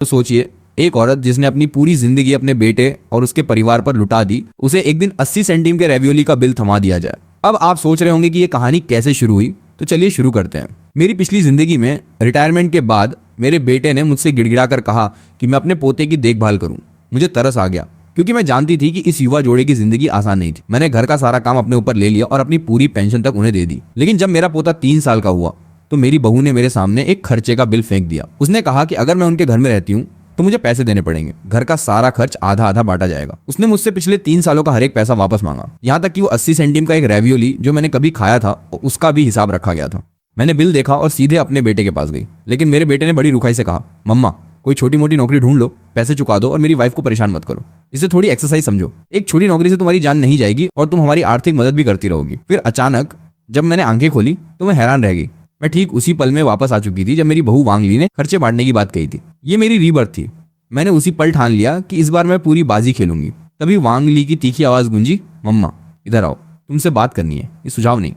तो सोचिए, एक औरत जिसने अपनी पूरी जिंदगी अपने बेटे और उसके परिवार पर लुटा दी, उसे एक दिन 80 सेंटीम के रेवियोली का बिल थमा दिया जाए। अब आप सोच रहे होंगे कि ये कहानी कैसे शुरू हुई, तो चलिए शुरू करते हैं। मेरी पिछली जिंदगी में रिटायरमेंट के बाद मेरे बेटे ने मुझसे गिड़गिड़ा कर कहा कि मैं अपने पोते की देखभाल करूं। मुझे तरस आ गया, क्योंकि मैं जानती थी कि इस युवा जोड़े की जिंदगी आसान नहीं थी। मैंने घर का सारा काम अपने ऊपर ले लिया और अपनी पूरी पेंशन तक उन्हें दे दी। लेकिन जब मेरा पोता 3 साल का हुआ तो मेरी बहू ने मेरे सामने एक खर्चे का बिल फेंक दिया। उसने कहा कि अगर मैं उनके घर में रहती हूँ तो मुझे पैसे देने पड़ेंगे, घर का सारा खर्च आधा आधा बांटा जाएगा। उसने मुझसे पिछले 3 सालों का हर एक पैसा वापस मांगा, यहाँ तक कि वो 80 सेंटीम का एक रेवियोली जो मैंने कभी खाया था उसका भी हिसाब रखा गया था। मैंने बिल देखा और सीधे अपने बेटे के पास गई, लेकिन मेरे बेटे ने बड़ी रुखाई से कहा, मम्मा कोई छोटी मोटी नौकरी ढूंढ लो, पैसे चुका दो और मेरी वाइफ को परेशान मत करो। इसे थोड़ी एक्सरसाइज समझो, एक छोटी नौकरी से तुम्हारी जान नहीं जाएगी और तुम हमारी आर्थिक मदद भी करती रहोगी। फिर अचानक जब मैंने आंखें खोली तो मैं हैरान रह गई। मैं ठीक उसी पल में वापस आ चुकी थी जब मेरी बहू वांग ली ने खर्चे बांटने की बात कही थी। ये मेरी रीबर्थ थी। मैंने उसी पल ठान लिया कि इस बार मैं पूरी बाजी खेलूंगी। तभी वांग ली की तीखी आवाज गूंजी, मम्मा इधर आओ, तुमसे बात करनी है। ये सुझाव नहीं,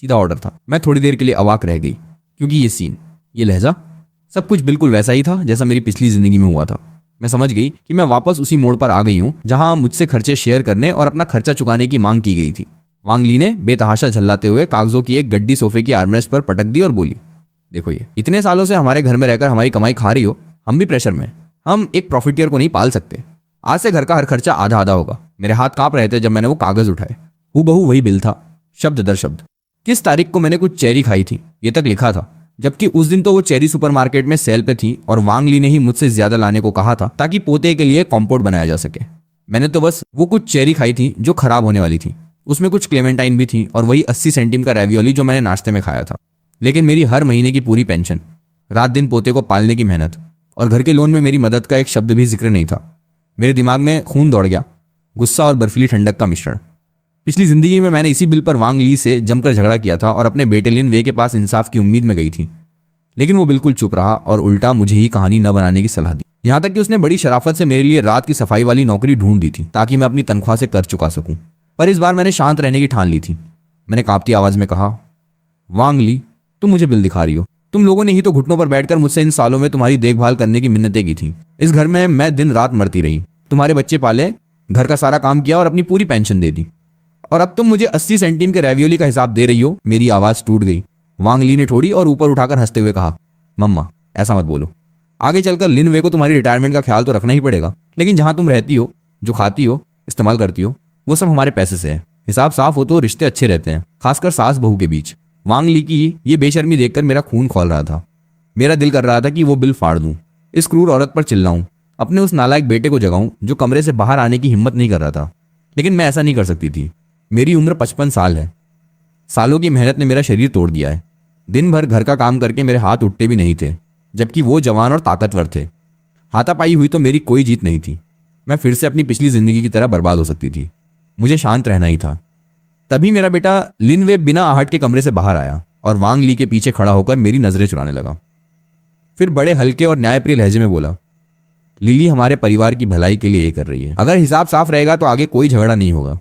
सीधा ऑर्डर था। मैं थोड़ी देर के लिए अवाक रह गई, क्योंकि ये सीन, ये लहजा, सब कुछ बिल्कुल वैसा ही था जैसा मेरी पिछली जिंदगी में हुआ था। मैं समझ गई कि मैं वापस उसी मोड़ पर आ गई हूँ जहां मुझसे खर्चे शेयर करने और अपना खर्चा चुकाने की मांग की गई थी। वांग ली ने बेतहाशा झल्लाते हुए कागजों की एक गड्डी सोफे की आर्मरेस्ट पर पटक दी और बोली, देखो ये इतने सालों से हमारे घर में रहकर हमारी कमाई खा रही हो, हम भी प्रेशर में, हम एक प्रॉफिटियर को नहीं पाल सकते। आज से घर का हर खर्चा आधा आधा होगा। मेरे हाथ कांप रहे थे जब मैंने वो कागज उठाए। हूबहू वही बिल था, शब्द दर शब्द। किस तारीख को मैंने कुछ चेरी खाई थी ये तक लिखा था, जबकि उस दिन तो वो चेरी सुपरमार्केट में सेल पे थी और वांग ली ने ही मुझसे ज्यादा लाने को कहा था ताकि पोते के लिए कॉम्पोट बनाया जा सके। मैंने तो बस वो कुछ चेरी खाई थी जो खराब होने वाली थी। उसमें कुछ क्लेमेंटाइन भी थी और वही 80 सेंटीम का रेवियोली जो मैंने नाश्ते में खाया था। लेकिन मेरी हर महीने की पूरी पेंशन, रात दिन पोते को पालने की मेहनत और घर के लोन में मेरी मदद का एक शब्द भी जिक्र नहीं था। मेरे दिमाग में खून दौड़ गया, गुस्सा और बर्फीली ठंडक का मिश्रण। पिछली जिंदगी में मैंने इसी बिल पर वांग ली से जमकर झगड़ा किया था और अपने बेटे लिन वे के पास इंसाफ की उम्मीद में गई थी। लेकिन वो बिल्कुल चुप रहा और उल्टा मुझे ही कहानी न बनाने की सलाह दी। यहाँ तक कि उसने बड़ी शराफत से मेरे लिए रात की सफाई वाली नौकरी ढूंढ दी थी ताकि मैं अपनी तनख्वाह से कर चुका सकूं। पर इस बार मैंने शांत रहने की ठान ली थी। मैंने कांपती आवाज में कहा, वांग ली तुम मुझे बिल दिखा रही हो। तुम लोगों ने ही तो घुटनों पर बैठकर मुझसे इन सालों में तुम्हारी देखभाल करने की मिन्नतें की थी। इस घर में मैं दिन रात मरती रही, तुम्हारे बच्चे पाले, घर का सारा काम किया और अपनी पूरी पेंशन दे दी, और अब तुम मुझे 80 सेंटीम के रेवियोली का हिसाब दे रही हो। मेरी आवाज टूट गई। वांग ली ने ठोड़ी और ऊपर उठाकर हंसते हुए कहा, मम्मा ऐसा मत बोलो। आगे चलकर लिन वे को तुम्हारी रिटायरमेंट का ख्याल तो रखना ही पड़ेगा, लेकिन जहां तुम रहती हो, जो खाती हो, इस्तेमाल करती हो, वो सब हमारे पैसे से है। हिसाब साफ हो तो रिश्ते अच्छे रहते हैं, खासकर सास बहू के बीच। वांग ली की ये बेशर्मी देखकर मेरा खून खौल रहा था। मेरा दिल कर रहा था कि वो बिल फाड़ दूं, इस क्रूर औरत पर चिल्लाऊं, अपने उस नालायक बेटे को जगाऊं जो कमरे से बाहर आने की हिम्मत नहीं कर रहा था। लेकिन मैं ऐसा नहीं कर सकती थी। मेरी उम्र 55 साल है। सालों की मेहनत ने मेरा शरीर तोड़ दिया है। दिन भर घर का काम करके मेरे हाथ उठते भी नहीं थे, जबकि वो जवान और ताकतवर थे। हाथापाई हुई तो मेरी कोई जीत नहीं थी। मैं फिर से अपनी पिछली जिंदगी की तरह बर्बाद हो सकती थी। मुझे शांत रहना ही था। तभी मेरा बेटा लिन वे बिना आहट के कमरे से बाहर आया और वांग ली के पीछे खड़ा होकर मेरी नजरें चुराने लगा। फिर बड़े हल्के और न्यायप्रिय लहजे में बोला, लिली हमारे परिवार की भलाई के लिए ये कर रही है। अगर हिसाब साफ रहेगा तो आगे कोई झगड़ा नहीं होगा।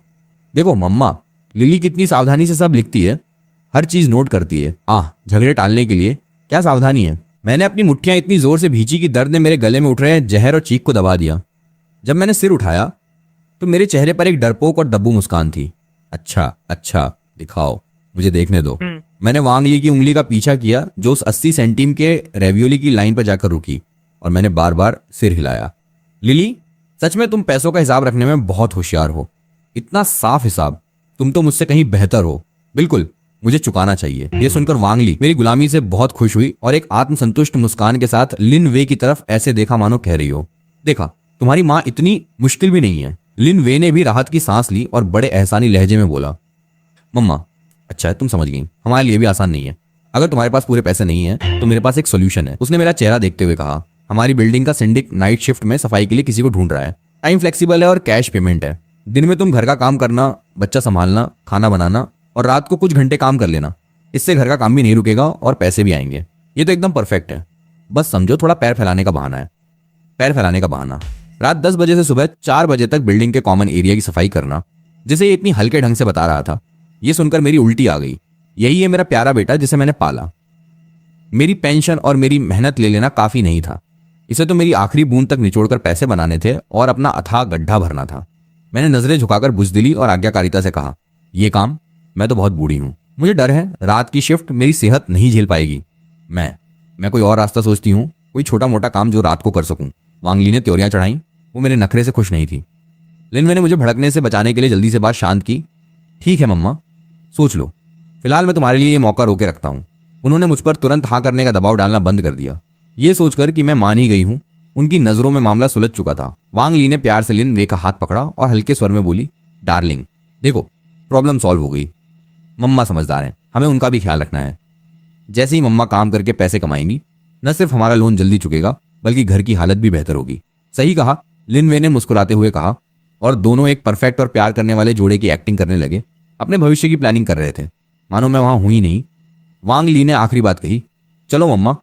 देखो मम्मा, लिली कितनी सावधानी से सब लिखती है, हर चीज नोट करती है। झगड़े टालने के लिए क्या सावधानी है। मैंने अपनी मुट्ठियां इतनी जोर से भींची कि दर्द ने मेरे गले में उठ रहे जहर और चीख को दबा दिया। जब मैंने सिर उठाया तो मेरे चेहरे पर एक डरपोक और दब्बू मुस्कान थी। अच्छा दिखाओ, मुझे देखने दो। मैंने वांग ली की उंगली का पीछा किया जो उस 80 सेंटीम के रेवियोली की लाइन पर जाकर रुकी, और मैंने बार बार सिर हिलाया। लिली, सच में तुम पैसों का हिसाब रखने में बहुत होशियार हो। इतना साफ हिसाब, तुम तो मुझसे कहीं बेहतर हो। बिल्कुल, मुझे चुकाना चाहिए। यह सुनकर वांग ली मेरी गुलामी से बहुत खुश हुई और एक आत्मसंतुष्ट मुस्कान के साथ लिन वे की तरफ ऐसे देखा मानो कह रही हो, देखा तुम्हारी माँ इतनी मुश्किल भी नहीं है। लिन वे ने भी राहत की सांस ली और बड़े एहसानी लहजे में बोला, मम्मा अच्छा है तुम समझ गई, हमारे लिए भी आसान नहीं है। अगर तुम्हारे पास पूरे पैसे नहीं है तो मेरे पास एक सोल्यूशन है। उसने मेरा चेहरा देखते हुए कहा, हमारी बिल्डिंग का सिंडिक नाइट शिफ्ट में सफाई के लिए किसी को ढूंढ रहा है। टाइम फ्लेक्सिबल है और कैश पेमेंट है। दिन में तुम घर का काम करना, बच्चा संभालना, खाना बनाना, और रात को कुछ घंटे काम कर लेना। इससे घर का काम भी नहीं रुकेगा और पैसे भी आएंगे। ये तो एकदम परफेक्ट है। बस समझो थोड़ा पैर फैलाने का बहाना है। पैर फैलाने का बहाना। रात 10 बजे से सुबह 4 बजे तक बिल्डिंग के कॉमन एरिया की सफाई करना, जिसे ये इतनी हल्के ढंग से बता रहा था। ये सुनकर मेरी उल्टी आ गई। यही है मेरा प्यारा बेटा जिसे मैंने पाला। मेरी पेंशन और मेरी मेहनत ले लेना काफी नहीं था। इसे तो मेरी आखिरी बूंद तक निचोड़कर पैसे बनाने थे और अपना अथाह गड्ढा भरना था। मैंने नजरें झुकाकर बुजदिली और आज्ञाकारिता से कहा, ये काम, मैं तो बहुत बूढ़ी हूँ, मुझे डर है रात की शिफ्ट मेरी सेहत नहीं झेल पाएगी। मैं कोई और रास्ता सोचती हूँ, कोई छोटा मोटा काम जो रात को कर सकूं। वांग ली ने त्योरियां चढ़ाई। वो मेरे नखरे से खुश नहीं थी। लिनवे ने मुझे भड़कने से बचाने के लिए जल्दी से बात शांत की। ठीक है मम्मा, सोच लो, फिलहाल मैं तुम्हारे लिए ये मौका रोके रखता हूँ। उन्होंने मुझ पर तुरंत हाँ करने का दबाव डालना बंद कर दिया। ये सोचकर कि मैं मान ही गई हूँ, उनकी नजरों में मामला सुलझ चुका था। वांग ली ने प्यार से लिन वे का हाथ पकड़ा और हल्के स्वर में बोली, डार्लिंग देखो, प्रॉब्लम सॉल्व हो गई। मम्मा समझदार हैं, हमें उनका भी ख्याल रखना है। जैसे ही मम्मा काम करके पैसे कमाएंगी, न सिर्फ हमारा लोन जल्दी चुकेगा बल्कि घर की हालत भी बेहतर होगी। सही कहा, लिन वे ने मुस्कुराते हुए कहा, और दोनों एक परफेक्ट और प्यार करने वाले जोड़े की एक्टिंग करने लगे। अपने भविष्य की प्लानिंग कर रहे थे, मानो मैं वहां हुई नहीं। वांग ली ने आखिरी बात कही, चलो मम्मा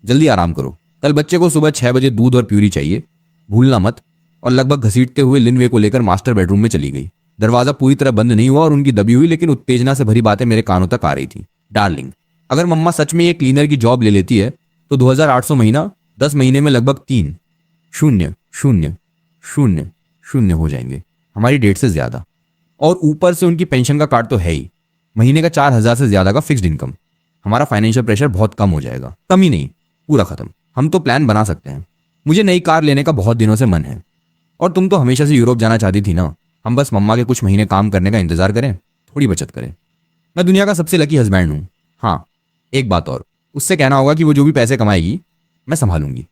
जल्दी आराम करो, कल बच्चे को सुबह 6 बजे दूध और प्यूरी चाहिए, भूलना मत। और लगभग घसीटते हुए लिन वे को लेकर मास्टर बेडरूम में चली गई। दरवाजा पूरी तरह बंद नहीं हुआ और उनकी दबी हुई लेकिन उत्तेजना से भरी बातें मेरे कानों तक आ रही थी। डार्लिंग, अगर मम्मा सच में ये क्लीनर की जॉब ले लेती है तो 2800 महीना 10 महीने में लगभग 3,000,000 हो जाएंगे, हमारी डेट से ज्यादा। और ऊपर से उनकी पेंशन का कार्ड तो है ही, महीने का 4000 से ज्यादा का फिक्स्ड इनकम। हमारा फाइनेंशियल प्रेशर बहुत कम हो जाएगा। कम ही नहीं, पूरा खत्म। हम तो प्लान बना सकते हैं। मुझे नई कार लेने का बहुत दिनों से मन है, और तुम तो हमेशा से यूरोप जाना चाहती थी ना। हम बस मम्मा के कुछ महीने काम करने का इंतजार करें, थोड़ी बचत करें। मैं दुनिया का सबसे लकी हस्बैंड हूँ। हाँ, एक बात और, उससे कहना होगा कि वो जो भी पैसे कमाएगी मैं संभालूंगी।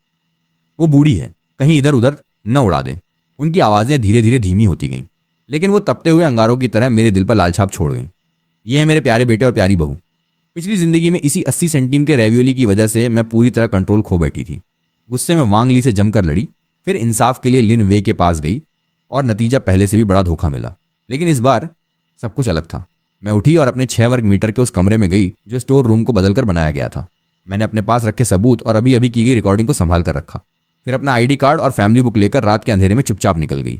वो बूढ़ी है, कहीं इधर उधर न उड़ा दे। उनकी आवाज़ें धीरे धीरे धीमी होती गईं, लेकिन वो तपते हुए अंगारों की तरह मेरे दिल पर लाल छाप छोड़ गई। ये है मेरे प्यारे बेटे और प्यारी बहू। पिछली जिंदगी में इसी 80 सेंटीम के रेवियोली की वजह से मैं पूरी तरह कंट्रोल खो बैठी थी। गुस्से में वांग ली से जमकर लड़ी, फिर इंसाफ के लिए लिन वे के पास गई और नतीजा पहले से भी बड़ा धोखा मिला। लेकिन इस बार सब कुछ अलग था। मैं उठी और अपने 6 वर्ग मीटर के उस कमरे में गई जो स्टोर रूम को बदलकर बनाया गया था। मैंने अपने पास रखे सबूत और अभी अभी की गई रिकॉर्डिंग को संभाल कर रखा। फिर अपना आईडी कार्ड और फैमिली बुक लेकर रात के अंधेरे में चुपचाप निकल गई।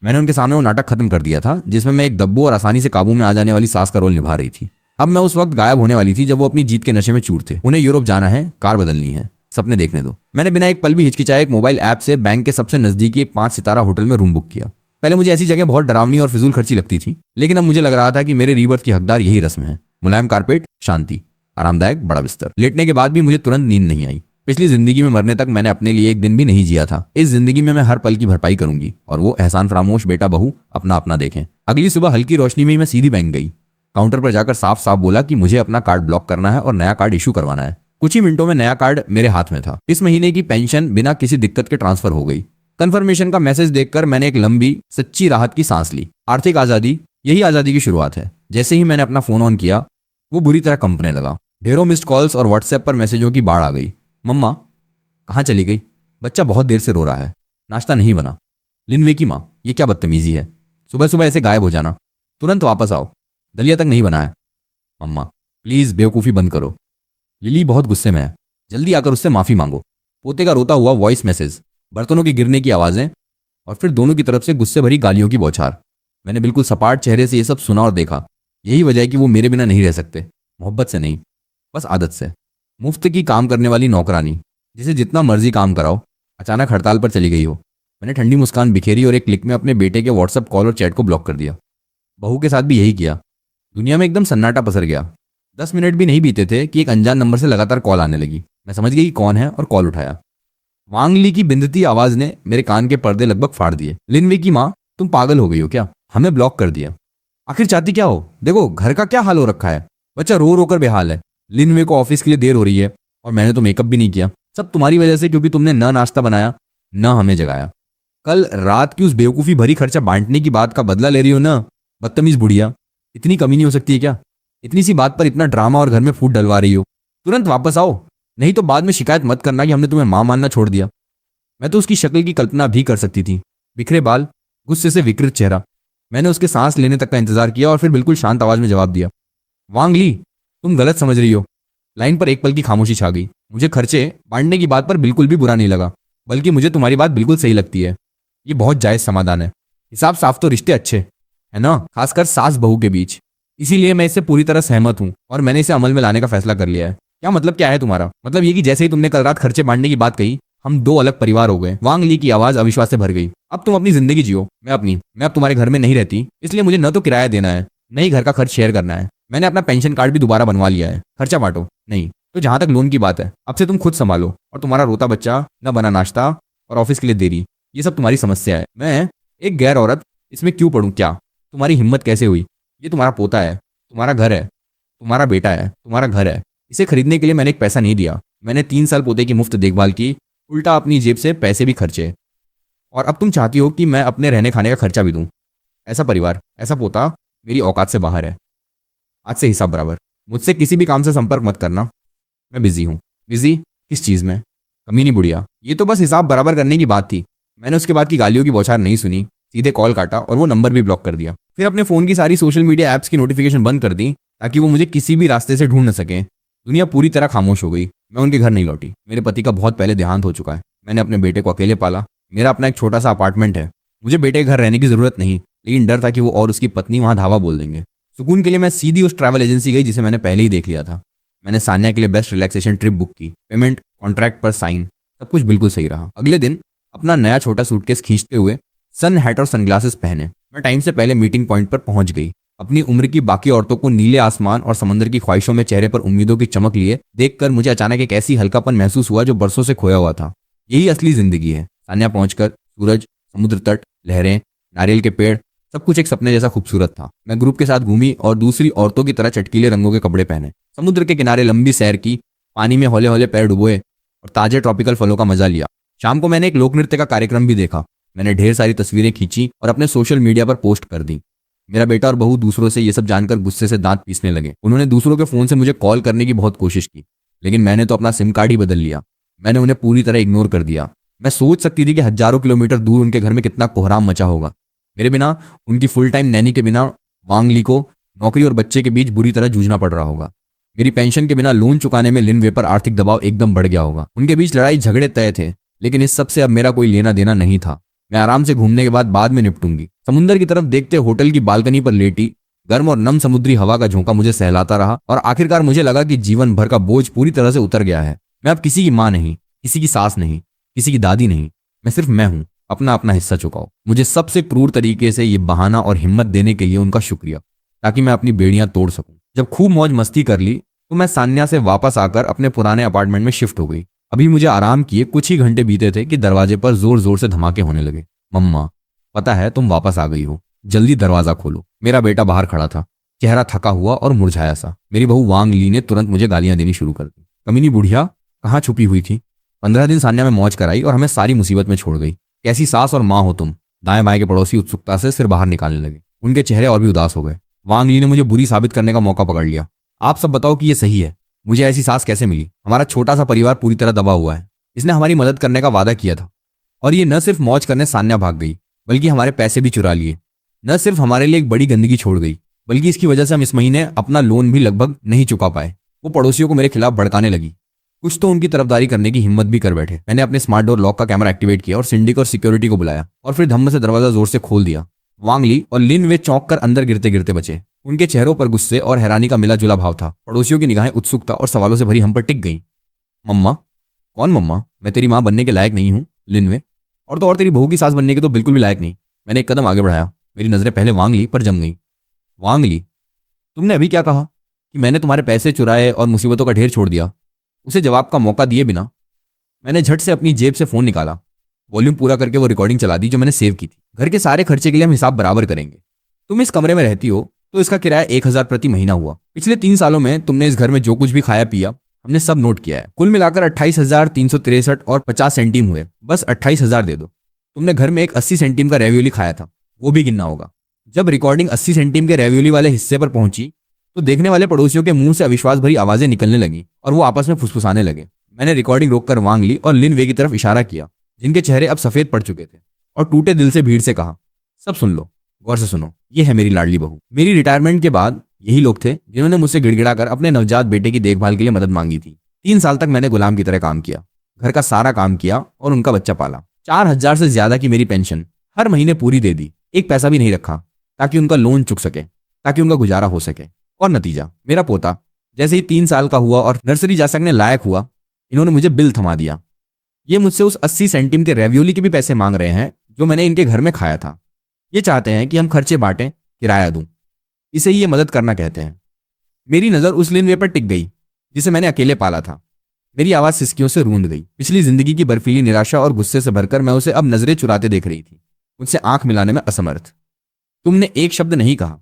मैंने उनके सामने वो नाटक खत्म कर दिया था जिसमें मैं एक दब्बू और आसानी से काबू में आ जाने वाली सास का रोल निभा रही थी। अब मैं उस वक्त गायब होने वाली थी जब वो अपनी जीत के नशे में चूर थे। उन्हें यूरोप जाना है, कार बदलनी है, सपने देखने दो। मैंने बिना एक पल भी हिचकिचाए एक मोबाइल ऐप से बैंक के सबसे नजदीकी एक 5 सितारा होटल में रूम बुक किया। पहले मुझे ऐसी जगह बहुत डरावनी और फिजूल खर्ची लगती थी, लेकिन अब मुझे लग रहा था कि मेरे रीबर्थ की हकदार यही रस्म है। मुलायम कारपेट, शांति, आरामदायक बड़ा बिस्तर। लेटने के बाद भी मुझे तुरंत नींद नहीं आई। पिछली जिंदगी में मरने तक मैंने अपने लिए एक दिन भी नहीं जिया था। इस जिंदगी में मैं हर पल की भरपाई करूंगी और वो एहसान फरामोश बेटा बहू अपना अपना देखें। अगली सुबह हल्की रोशनी में ही मैं सीधी बैंक गई। काउंटर पर जाकर साफ साफ बोला कि मुझे अपना कार्ड ब्लॉक करना है और नया कार्ड इशू करवाना है। कुछ ही मिनटों में नया कार्ड मेरे हाथ में था। इस महीने की पेंशन बिना किसी दिक्कत के ट्रांसफर हो गई। कंफर्मेशन का मैसेज देखकर मैंने एक लंबी सच्ची राहत की सांस ली। आर्थिक आजादी, यही आजादी की शुरुआत है। जैसे ही मैंने अपना फोन ऑन किया, वो बुरी तरह कंपने लगा। ढेरों मिस्ड कॉल्स और व्हाट्सएप पर मैसेजों की बाढ़ आ गई। मम्मा कहाँ चली गई? बच्चा बहुत देर से रो रहा है, नाश्ता नहीं बना। लिनवे की माँ, ये क्या बदतमीजी है, सुबह सुबह ऐसे गायब हो जाना। तुरंत वापस आओ, दलिया तक नहीं बना है। मम्मा प्लीज बेवकूफ़ी बंद करो, लिली बहुत गुस्से में है, जल्दी आकर उससे माफी मांगो। पोते का रोता हुआ वॉइस मैसेज, बर्तनों की गिरने की आवाजें और फिर दोनों की तरफ से गुस्से भरी गालियों की बौछार। मैंने बिल्कुल सपाट चेहरे से ये सब सुना और देखा। यही वजह है कि वो मेरे बिना नहीं रह सकते। मोहब्बत से नहीं, बस आदत से। मुफ्त की काम करने वाली नौकरानी जिसे जितना मर्जी काम कराओ, अचानक हड़ताल पर चली गई हो। मैंने ठंडी मुस्कान बिखेरी और एक क्लिक में अपने बेटे के व्हाट्सएप कॉल और चैट को ब्लॉक कर दिया। बहू के साथ भी यही किया। दुनिया में एकदम सन्नाटा पसर गया। 10 मिनट भी नहीं बीते थे कि एक अनजान नंबर से लगातार कॉल आने लगी। मैं समझ गई कौन है और कॉल उठाया। वांग ली की बिंदती आवाज ने मेरे कान के पर्दे लगभग फाड़ दिए। लिनवे की माँ, तुम पागल हो गई हो क्या? हमें ब्लॉक कर दिया। आखिर चाहती क्या हो? देखो घर का क्या हाल हो रखा है, बच्चा रो रो कर बेहाल है। लिनवे को ऑफिस के लिए देर हो रही है और मैंने तो मेकअप भी नहीं किया। सब तुम्हारी वजह से, क्योंकि तुमने न नाश्ता बनाया न हमें जगाया। कल रात की उस बेवकूफ़ी भरी खर्चा बांटने की बात का बदला ले रही हो ना, बदतमीज बुढ़िया। इतनी कमी नहीं हो सकती है क्या? इतनी सी बात पर इतना ड्रामा और घर में फूट डलवा रही हो। तुरंत वापस आओ, नहीं तो बाद में शिकायत मत करना कि हमने तुम्हें मां मानना छोड़ दिया। मैं तो उसकी शक्ल की कल्पना भी कर सकती थी। बिखरे बाल, गुस्से से विकृत चेहरा। मैंने उसके सांस लेने तक का इंतजार किया और फिर बिल्कुल शांत आवाज में जवाब दिया, वांग ली, तुम गलत समझ रही हो। लाइन पर एक पल की खामोशी छा गई। मुझे खर्चे बांटने की बात पर बिल्कुल भी बुरा नहीं लगा, बल्कि मुझे तुम्हारी बात बिल्कुल सही लगती है। ये बहुत जायज समाधान है। हिसाब साफ तो रिश्ते अच्छे है ना, खासकर सास बहू के बीच। इसीलिए मैं इससे पूरी तरह सहमत हूँ और मैंने इसे अमल में लाने का फैसला कर लिया है। क्या मतलब क्या है तुम्हारा? मतलब ये कि जैसे ही तुमने कल रात खर्चे बांटने की बात कही, हम दो अलग परिवार हो गए। वांग ली की आवाज अविश्वास से भर गई। अब तुम अपनी जिंदगी जियो, मैं अब तुम्हारे घर में नहीं रहती, इसलिए मुझे न तो किराया देना है, न ही घर का खर्च शेयर करना है। मैंने अपना पेंशन कार्ड भी दोबारा बनवा लिया है, खर्चा बांटो। नहीं तो जहां तक लोन की बात है, अब से तुम खुद संभालो, और तुम्हारा रोता बच्चा, न बना नाश्ता और ऑफिस के लिए देरी, ये सब तुम्हारी समस्या है। मैं एक गैर औरत इसमें क्यों पढ़ूं? क्या तुम्हारी हिम्मत कैसे हुई? ये तुम्हारा पोता है, तुम्हारा घर है, तुम्हारा बेटा है, तुम्हारा घर है। इसे खरीदने के लिए मैंने एक पैसा नहीं दिया। मैंने 3 साल पोते की मुफ्त देखभाल की, उल्टा अपनी जेब से पैसे भी खर्चे, और अब तुम चाहती हो कि मैं अपने रहने खाने का खर्चा भी दूं। ऐसा परिवार, ऐसा पोता मेरी औकात से बाहर है। आज से हिसाब बराबर। मुझसे किसी भी काम से संपर्क मत करना, मैं बिजी हूँ। बिजी किस चीज़ में? कमीनी बुढ़िया, ये तो बस हिसाब बराबर करने की बात थी। मैंने उसके बाद की गालियों की बौछार नहीं सुनी, सीधे कॉल काटा और वो नंबर भी ब्लॉक कर दिया। फिर अपने फ़ोन की सारी सोशल मीडिया ऐप्स की नोटिफिकेशन बंद कर दी, ताकि वो मुझे किसी भी रास्ते से ढूंढ न सकें। दुनिया पूरी तरह खामोश हो गई। मैं उनके घर नहीं लौटी। मेरे पति का बहुत पहले देहांत हो चुका है। मैंने अपने बेटे को अकेले पाला। मेरा अपना एक छोटा सा अपार्टमेंट है। मुझे बेटे के घर रहने की ज़रूरत नहीं, लेकिन डर था कि वो और उसकी पत्नी वहाँ धावा बोल देंगे। सुकून के लिए मैं सीधी उस ट्रैवल एजेंसी गई जिसे मैंने पहले ही देख लिया था। मैंने सान्या के लिए बेस्ट रिलैक्सेशन ट्रिप बुक की, पेमेंट कॉन्ट्रैक्ट पर साइन, सब कुछ बिल्कुल सही रहा। अगले दिन अपना नया छोटा सूटकेस खींचते हुए, सन हैट और सनग्लासेस पहने, मैं टाइम से पहले मीटिंग पॉइंट पर पहुंच गई। अपनी उम्र की बाकी औरतों को नीले आसमान और समंदर की ख्वाहिशों में चेहरे पर उम्मीदों की चमक लिए देखकर मुझे अचानक एक ऐसी हल्कापन महसूस हुआ जो बरसों से खोया हुआ था। यही असली जिंदगी है। सान्या पहुंचकर सूरज, समुद्र तट, लहरें, नारियल के पेड़, सब कुछ एक सपने जैसा खूबसूरत था। मैं ग्रुप के साथ घूमी और दूसरी औरतों की तरह चटकीले रंगों के कपड़े पहने, समुद्र के किनारे लंबी सैर की, पानी में हौले हौले पैर डुबोए और ताजे ट्रॉपिकल फलों का मजा लिया। शाम को मैंने एक लोक नृत्य का कार्यक्रम भी देखा। मैंने ढेर सारी तस्वीरें खींची और अपने सोशल मीडिया पर पोस्ट कर दी। मेरा बेटा और बहू दूसरों से ये सब जानकर गुस्से से दांत पीसने लगे। उन्होंने दूसरों के फोन से मुझे कॉल करने की बहुत कोशिश की, लेकिन मैंने तो अपना सिम कार्ड ही बदल लिया। मैंने उन्हें पूरी तरह इग्नोर कर दिया। मैं सोच सकती थी कि हजारों किलोमीटर दूर उनके घर में कितना कोहराम मचा होगा। मेरे बिना, उनकी फुल टाइम नैनी के बिना वांग ली को नौकरी और बच्चे के बीच बुरी तरह जूझना पड़ रहा होगा। मेरी पेंशन के बिना लोन चुकाने में लिन वे पर आर्थिक दबाव एकदम बढ़ गया होगा। उनके बीच लड़ाई झगड़े तय थे, लेकिन इस सब से अब मेरा कोई लेना देना नहीं था। मैं आराम से घूमने के बाद में निपटूंगी। समुद्र की तरफ देखते होटल की बालकनी पर लेटी, गर्म और नम समुद्री हवा का झोंका मुझे सहलाता रहा और आखिरकार मुझे लगा कि जीवन भर का बोझ पूरी तरह से उतर गया है। मैं अब किसी की माँ नहीं, किसी की सास नहीं, किसी की दादी नहीं, मैं सिर्फ मैं हूं। अपना अपना हिस्सा चुकाओ। मुझे सबसे क्रूर तरीके से ये बहाना और हिम्मत देने के लिए उनका शुक्रिया, ताकि मैं अपनी बेड़ियां तोड़ सकूं। जब खूब मौज मस्ती कर ली तो मैं सान्या से वापस आकर अपने पुराने अपार्टमेंट में शिफ्ट हो गई। अभी मुझे आराम किए कुछ ही घंटे बीते थे कि दरवाजे पर जोर जोर से धमाके होने लगे। मम्मा, पता है तुम वापस आ गई हो, जल्दी दरवाजा खोलो। मेरा बेटा बाहर खड़ा था, चेहरा थका हुआ और मुरझाया सा। मेरी बहू वांग ली ने तुरंत मुझे गालियां देनी शुरू कर दी। कमीनी बुढ़िया, कहाँ छुपी हुई थी? 15 दिन सान्या में मौज कराई और हमें सारी मुसीबत में छोड़ गई। कैसी सास और माँ हो तुम? दाएं बाएं के पड़ोसी उत्सुकता से सिर बाहर निकालने लगे। उनके चेहरे और भी उदास हो गए। वांग ली ने मुझे बुरी साबित करने का मौका पकड़ लिया। आप सब बताओ कि ये सही है। मुझे ऐसी सास कैसे मिली? हमारा छोटा सा परिवार पूरी तरह दबा हुआ है। इसने हमारी मदद करने का वादा किया था, और ये न सिर्फ मौज करने सान्या भाग गई, बल्कि हमारे पैसे भी चुरा लिए। न सिर्फ हमारे लिए एक बड़ी गंदगी छोड़ गई, बल्कि इसकी वजह से हम इस महीने अपना लोन भी लगभग नहीं चुका पाए। वो पड़ोसियों को मेरे खिलाफ भड़काने लगी। कुछ तो उनकी तरफदारी करने की हिम्मत भी कर बैठे। मैंने अपने स्मार्ट डोर लॉक का कैमरा एक्टिवेट किया और सिंडिक और सिक्योरिटी को बुलाया, और फिर धम्म से दरवाजा जोर से खोल दिया। वांग ली और लिन वे चौंक कर अंदर गिरते गिरते बचे। उनके चेहरों पर गुस्से और हैरानी का मिला जुला भाव था। पड़ोसियों की निगाहें उत्सुकता और सवालों से भरी हम पर टिक गईं। मम्मा? कौन मम्मा? मैं तेरी माँ बनने के लायक नहीं हूँ, लिन वे। और तो और तेरी बहू की सास बनने के तो बिल्कुल भी लायक नहीं। मैंने एक कदम आगे बढ़ाया। मेरी नजरें पहले वांग ली पर जम गई। वांग ली, तुमने अभी क्या कहा? कि मैंने तुम्हारे पैसे चुराए और मुसीबतों का ढेर छोड़ दिया? उसे जवाब का मौका दिए बिना मैंने झट से अपनी जेब से फोन निकाला, वॉल्यूम पूरा करके वो रिकॉर्डिंग चला दी जो मैंने सेव की थी। घर के सारे खर्चे के लिए हम हिसाब बराबर करेंगे। तुम इस कमरे में रहती हो तो इसका किराया 1000 प्रति महीना हुआ। पिछले 3 सालों में तुमने इस घर में जो कुछ भी खाया पिया, हमने सब नोट किया है। कुल मिलाकर 28,363 और 50 सेंटीम हुए। बस 28,000 दे दो। तुमने घर में एक 80 सेंटीम का रेवियोली खाया था, वो भी गिनना होगा। जब रिकॉर्डिंग 80 सेंटीम के रेवियोली वाले हिस्से पर पहुंची तो देखने वाले पड़ोसियों के मुंह से अविश्वास भरी आवाजें निकलने लगी और वो आपस में फुसफुसाने लगे। मैंने रिकॉर्डिंग रोककर वांग ली और लिन वे की तरफ इशारा किया, जिनके चेहरे अब सफेद पड़ चुके थे, और टूटे दिल से भीड़ से कहा, सब सुन लो, गौर से सुनो। ये है मेरी लाडली बहू। मेरी रिटायरमेंट के बाद यही लोग थे जिन्होंने मुझसे गिड़गिड़ाकर अपने नवजात बेटे की देखभाल के लिए मदद मांगी थी। 3 साल तक मैंने गुलाम की तरह काम किया, घर का सारा काम किया और उनका बच्चा पाला। 4000 से ज्यादा की मेरी पेंशन हर महीने पूरी दे दी, एक पैसा भी नहीं रखा, ताकि उनका लोन चुक सके, ताकि उनका गुजारा हो सके। और नतीजा, मेरा पोता जैसे ही 3 साल का हुआ और नर्सरी जा सकने लायक हुआ, इन्होंने मुझे बिल थमा दिया। ये मुझसे उस 80 सेंटीम के रेवियोली के भी पैसे मांग रहे हैं जो मैंने इनके घर में खाया था। ये चाहते हैं कि हम खर्चे बांटें, किराया दूं। इसे ही ये मदद करना कहते हैं। मेरी नज़र उस लिनवे पर टिक गई जिसे मैंने अकेले पाला था। मेरी आवाज़ सिसकियों से रूंध गई। पिछली जिंदगी की बर्फीली निराशा और गुस्से से भरकर मैं उसे अब नजरें चुराते देख रही थी, मुझसे आंख मिलाने में असमर्थ। तुमने एक शब्द नहीं कहा,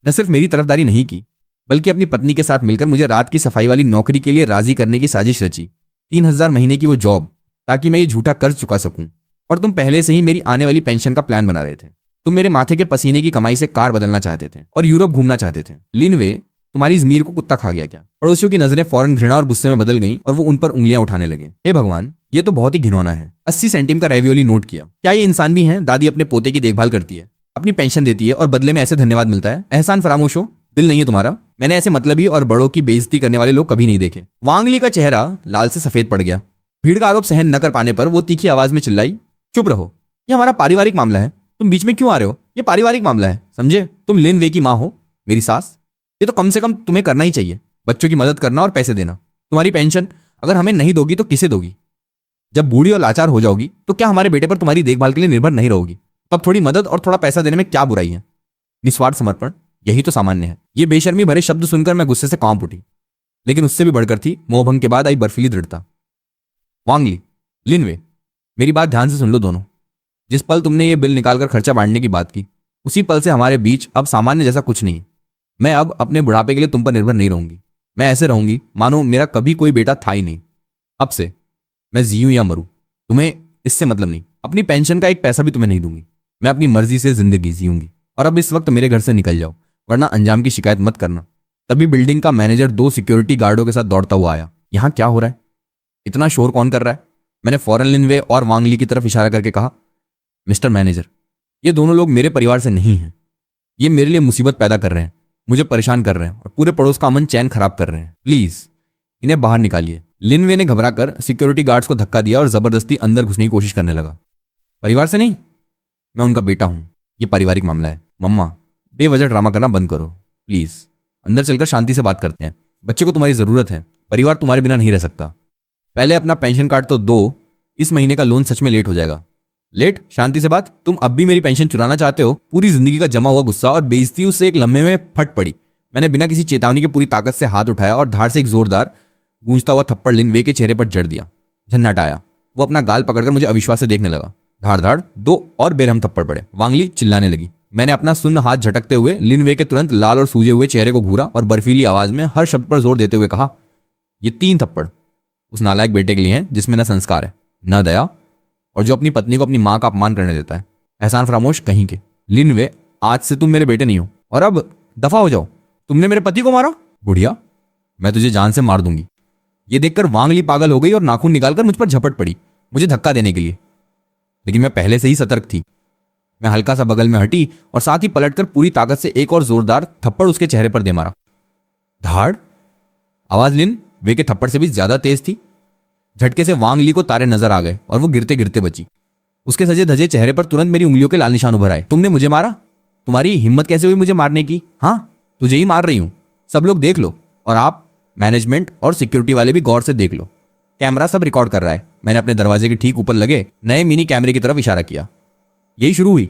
न सिर्फ मेरी तरफदारी नहीं की, बल्कि अपनी पत्नी के साथ मिलकर मुझे रात की सफाई वाली नौकरी के लिए राजी करने की साजिश रची। 3000 महीने की वो जॉब, ताकि मैं ये झूठा कर्ज चुका सकूं। और तुम पहले से ही मेरी आने वाली पेंशन का प्लान बना रहे थे। तुम मेरे माथे के पसीने की कमाई से कार बदलना चाहते थे और यूरोप घूमना चाहते थे। लिनवे, तुम्हारी जमीर को कुत्ता खा गया क्या? पड़ोसियों की नजरें फौरन घृणा और गुस्से में बदल गईं और वो उन पर उंगलियां उठाने लगे। हे भगवान, ये तो बहुत ही घिनौना है। 80 सेंटीम का रेवियोली नोट किया। क्या ये इंसान भी है? दादी अपने पोते की देखभाल करती है, अपनी पेंशन देती है और बदले में ऐसे धन्यवाद मिलता है। एहसान फरामोश हो, दिल नहीं है तुम्हारा। मैंने ऐसे मतलबी और बड़ों की बेइज्जती करने वाले लोग कभी नहीं देखे। वांग ली का चेहरा लाल से सफेद पड़ गया। भीड़ का आरोप सहन न कर पाने पर वो तीखी आवाज में चिल्लाई, चुप रहो, ये हमारा पारिवारिक मामला है। तुम बीच में क्यों आ रहे हो? ये पारिवारिक मामला है, समझे? तुम लिन वे की माँ हो, मेरी सास। ये तो कम से कम तुम्हें करना ही चाहिए, बच्चों की मदद करना और पैसे देना। तुम्हारी पेंशन अगर हमें नहीं दोगी तो किसे दोगी? जब बूढ़ी और लाचार हो जाओगी तो क्या हमारे बेटे पर तुम्हारी देखभाल के लिए निर्भर नहीं रहोगी? तब थोड़ी मदद और थोड़ा पैसा देने में क्या बुराई है? निस्वार्थ समर्पण, यही तो सामान्य है। ये बेशर्मी भरे शब्द सुनकर मैं गुस्से से कांप उठी, लेकिन उससे भी बढ़कर थी मोहभंग के बाद आई बर्फीली दृढ़ता। वांग ली, लिन वे, मेरी बात ध्यान से सुन लो दोनों। जिस पल तुमने ये बिल निकालकर खर्चा बांटने की बात की, उसी पल से हमारे बीच अब सामान्य जैसा कुछ नहीं। मैं अब अपने बुढ़ापे के लिए तुम पर निर्भर नहीं रहूंगी। मैं ऐसे रहूंगी मानो मेरा कभी कोई बेटा था ही नहीं। अब से मैं जीऊं या मरूं, तुम्हें इससे मतलब नहीं। अपनी पेंशन का एक पैसा भी तुम्हें नहीं दूंगी। मैं अपनी मर्जी से जिंदगी जीऊंगी। और अब इस वक्त मेरे घर से निकल जाओ, वरना अंजाम की शिकायत मत करना। तभी बिल्डिंग का मैनेजर 2 सिक्योरिटी गार्डों के साथ दौड़ता हुआ आया। यहाँ क्या हो रहा है? इतना शोर कौन कर रहा है? मैंने फौरन लिनवे और वांग ली की तरफ इशारा करके कहा, मिस्टर मैनेजर, ये दोनों लोग मेरे परिवार से नहीं हैं। ये मेरे लिए मुसीबत पैदा कर रहे हैं, मुझे परेशान कर रहे हैं और पूरे पड़ोस का अमन चैन खराब कर रहे हैं। प्लीज इन्हें बाहर निकालिए। लिनवे ने घबराकर सिक्योरिटी गार्ड्स को धक्का दिया और जबरदस्ती अंदर घुसने की कोशिश करने लगा। परिवार से नहीं, मैं उनका बेटा हूं। ये पारिवारिक मामला है। मम्मा, बेवजह ड्रामा करना बंद करो प्लीज। अंदर चलकर शांति से बात करते हैं। बच्चे को तुम्हारी जरूरत है, परिवार तुम्हारे बिना नहीं रह सकता। पहले अपना पेंशन कार्ड तो दो, इस महीने का लोन सच में लेट हो जाएगा। लेट? शांति से बात। तुम अब भी मेरी पेंशन चुराना चाहते हो? पूरी जिंदगी का जमा हुआ गुस्सा और बेइज्जती उससे एक लम्हे में फट पड़ी। मैंने बिना किसी चेतावनी के पूरी ताकत से हाथ उठाया और धार से एक जोरदार गूंजता हुआ थप्पड़ लिनवे के चेहरे पर जड़ दिया। झन्नाटा आया। वो अपना गाल पकड़कर मुझे अविश्वास से देखने लगा। धाड़ धाड़ 2 और बेरहम थप्पड़ पड़े। वांगली चिल्लाने लगी। मैंने अपना सुन्न हाथ झटकते हुए लिनवे के तुरंत लाल और सूजे हुए चेहरे को घूरा और बर्फीली आवाज में हर शब्द पर जोर देते हुए कहा, ये 3 थप्पड़ उस नालायक बेटे के लिए हैं जिसमें न संस्कार है, न दया, और जो अपनी पत्नी को अपनी मां का अपमान करने देता है। एहसान फरामोश कहीं के। लिनवे, आज से तुम मेरे बेटे नहीं हो और अब दफा हो जाओ। तुमने मेरे पति को मारा? बुढ़िया, मैं तुझे जान से मार दूंगी। ये देखकर वांगली पागल हो गई और नाखून निकालकर मुझ पर झपट पड़ी, मुझे धक्का देने के लिए। लेकिन मैं पहले से ही सतर्क थी। मैं हल्का सा बगल में हटी और साथ ही पलटकर पूरी ताकत से एक और जोरदार थप्पड़ उसके चेहरे पर दे मारा। धाड़। आवाज लिन वे के थप्पड़ से भी ज्यादा तेज थी। झटके से वांग ली को तारे नजर आ गए और वो गिरते गिरते बची। उसके सजे धजे चेहरे पर तुरंत मेरी उंगलियों के लाल निशान उभर आए। तुमने मुझे मारा? तुम्हारी हिम्मत कैसे हुई मुझे मारने की? हाँ, तुझे ही मार रही हूं। सब लोग देख लो, और आप मैनेजमेंट और सिक्योरिटी वाले भी गौर से देख लो। कैमरा सब रिकॉर्ड कर रहा है। मैंने अपने दरवाजे के ठीक ऊपर लगे नए मिनी कैमरे की तरफ इशारा किया। यही शुरू हुई।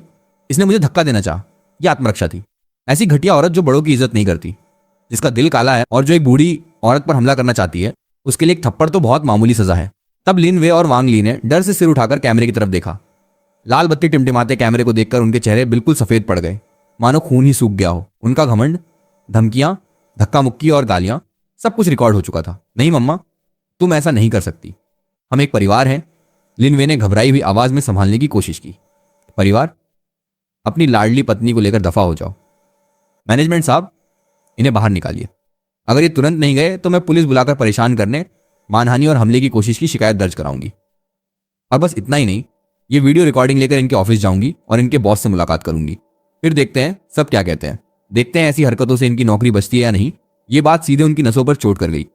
इसने मुझे धक्का देना चाहा। यह आत्मरक्षा थी। ऐसी घटिया औरत जो बड़ों की इज्जत नहीं करती, जिसका दिल काला है और जो एक बूढ़ी औरत पर हमला करना चाहती है, उसके लिए एक थप्पड़ तो बहुत मामूली सजा है। तब लिन वे और वांग ली ने डर से सिर उठाकर कैमरे की तरफ देखा। लाल बत्ती टिमटिमाते कैमरे को देखकर उनके चेहरे बिल्कुल सफेद पड़ गए, मानो खून ही सूख गया हो। उनका घमंड, धमकियां, धक्का मुक्की और गालियां, सब कुछ रिकॉर्ड हो चुका था। नहीं मम्मा, तुम ऐसा नहीं कर सकती। हम एक परिवार हैं। लिन वे ने घबराई हुई आवाज में संभालने की कोशिश की। परिवार? अपनी लाडली पत्नी को लेकर दफा हो जाओ। मैनेजमेंट साहब, इन्हें बाहर निकालिए। अगर ये तुरंत नहीं गए तो मैं पुलिस बुलाकर परेशान करने, मानहानि और हमले की कोशिश की शिकायत दर्ज कराऊंगी। और बस इतना ही नहीं, ये वीडियो रिकॉर्डिंग लेकर इनके ऑफिस जाऊंगी और इनके बॉस से मुलाकात करूंगी। फिर देखते हैं सब क्या कहते हैं। देखते हैं ऐसी हरकतों से इनकी नौकरी बचती है या नहीं। ये बात सीधे उनकी नसों पर चोट कर गई।